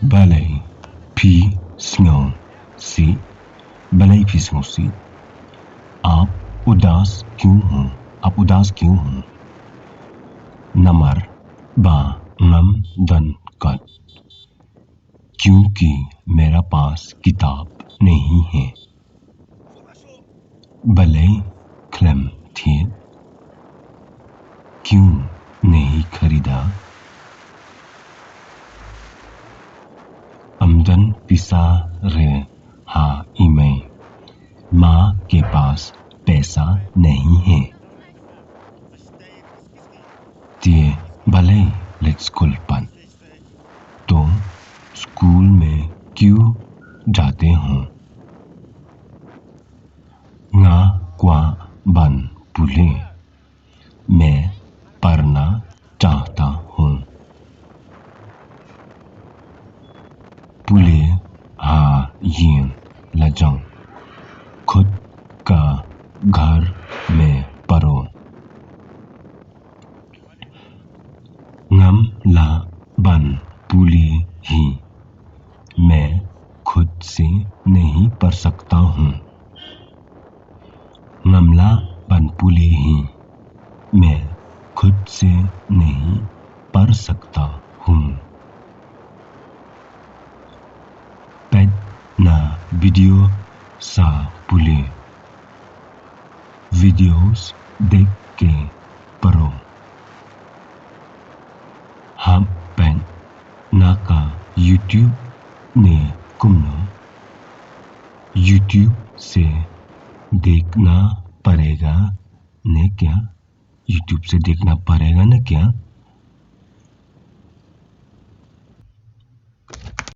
Balay P Snow C balay P Snow C आप उदास क्यों हो? आप उदास क्यों हो? नंबर बा ngam dan kat क्योंकि मेरा पास किताब नहीं है. Balay klem thiet क्यों नहीं खरीदा? आमदन पिसा रे हा इमे माँ के पास पैसा नहीं है. तिए भले लेट स्कूल पन तो स्कूल में क्यों जाते हो? nga kwa ban पुले मैं पढ़ना चाहता हूँ. पुले हा यिन लजंग खुद का घर में पढ़ो. ngam la ban पुले ही मैं खुद से नहीं पढ़ सकता हूँ. ngamla ban पुले ही मैं खुद से नहीं पढ़ सकता हूँ. पेट ना वीडियो सा पुले वीडियोस देख के पढ़ो. हम पेन ना का यूट्यूब ने कुमनो यूट्यूब से देखना पड़ेगा ने क्या? यूट्यूब से देखना पड़ेगा ना क्या?